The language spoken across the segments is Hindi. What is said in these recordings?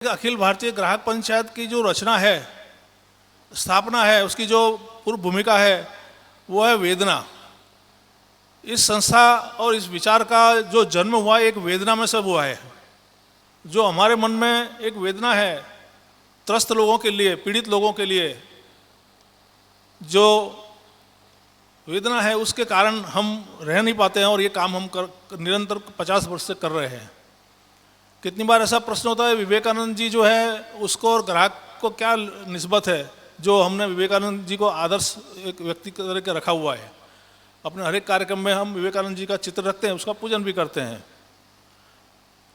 अखिल भारतीय ग्राहक पंचायत की जो रचना है, स्थापना है, उसकी जो पूर्व भूमिका है वो है वेदना। इस संस्था और इस विचार का जो जन्म हुआ एक वेदना में सब हुआ है। जो हमारे मन में एक वेदना है त्रस्त लोगों के लिए, पीड़ित लोगों के लिए, जो वेदना है उसके कारण हम रह नहीं पाते हैं और ये काम हम निरंतर 50 वर्ष से कर रहे हैं। कितनी बार ऐसा प्रश्न होता है विवेकानंद जी जो है उसको और ग्राहक को क्या निस्बत है, जो हमने विवेकानंद जी को आदर्श एक व्यक्ति करके रखा हुआ है। अपने हर एक कार्यक्रम में हम विवेकानंद जी का चित्र रखते हैं, उसका पूजन भी करते हैं।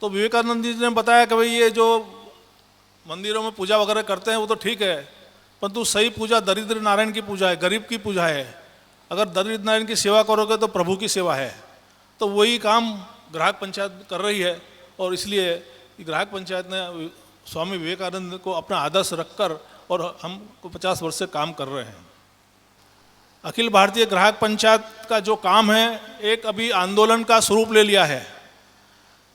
तो विवेकानंद जी ने बताया कि भाई ये जो मंदिरों में पूजा वगैरह करते हैं वो तो ठीक है, परंतु सही पूजा दरिद्र नारायण की पूजा है, गरीब की पूजा है। अगर दरिद्र नारायण की सेवा करोगे तो प्रभु की सेवा है। तो वही काम ग्राहक पंचायत कर रही है और इसलिए ग्राहक पंचायत ने स्वामी विवेकानंद को अपना आदर्श रखकर और हम 50 वर्ष से काम कर रहे हैं। अखिल भारतीय ग्राहक पंचायत का जो काम है एक अभी आंदोलन का स्वरूप ले लिया है।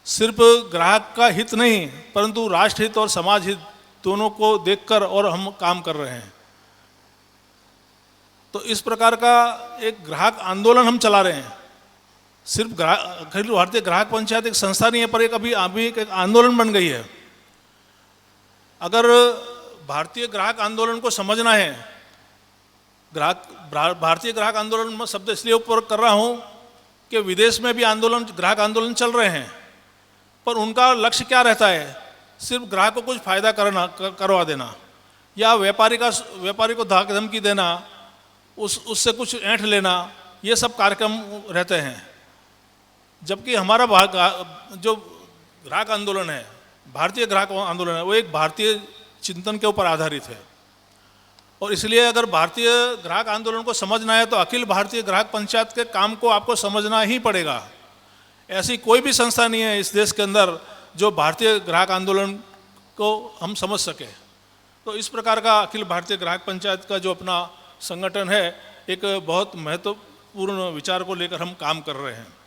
सिर्फ ग्राहक का हित नहीं परंतु राष्ट्र हित और समाज हित दोनों को देखकर और हम काम कर रहे हैं। तो इस प्रकार का एक ग्राहक आंदोलन हम चला रहे हैं। सिर्फ अखिल भारतीय ग्राहक पंचायत एक संस्था नहीं है पर एक अभी एक आंदोलन बन गई है। अगर भारतीय ग्राहक आंदोलन को समझना है, भारतीय ग्राहक आंदोलन में शब्द इसलिए ऊपर कर रहा हूँ कि विदेश में भी ग्राहक आंदोलन चल रहे हैं, पर उनका लक्ष्य क्या रहता है? सिर्फ ग्राहक को कुछ फायदा करवा देना या व्यापारी को धमकी देना, उससे कुछ ऐंठ लेना, ये सब कार्यक्रम रहते हैं। जबकि हमारा जो ग्राहक आंदोलन है, भारतीय ग्राहक आंदोलन है, वो एक भारतीय चिंतन के ऊपर आधारित है। और इसलिए अगर भारतीय ग्राहक आंदोलन को समझना है तो अखिल भारतीय ग्राहक पंचायत के काम को आपको समझना ही पड़ेगा। ऐसी कोई भी संस्था नहीं है इस देश के अंदर जो भारतीय ग्राहक आंदोलन को हम समझ सके। तो इस प्रकार का अखिल भारतीय ग्राहक पंचायत का जो अपना संगठन है एक बहुत महत्वपूर्ण विचार को लेकर हम काम कर रहे हैं।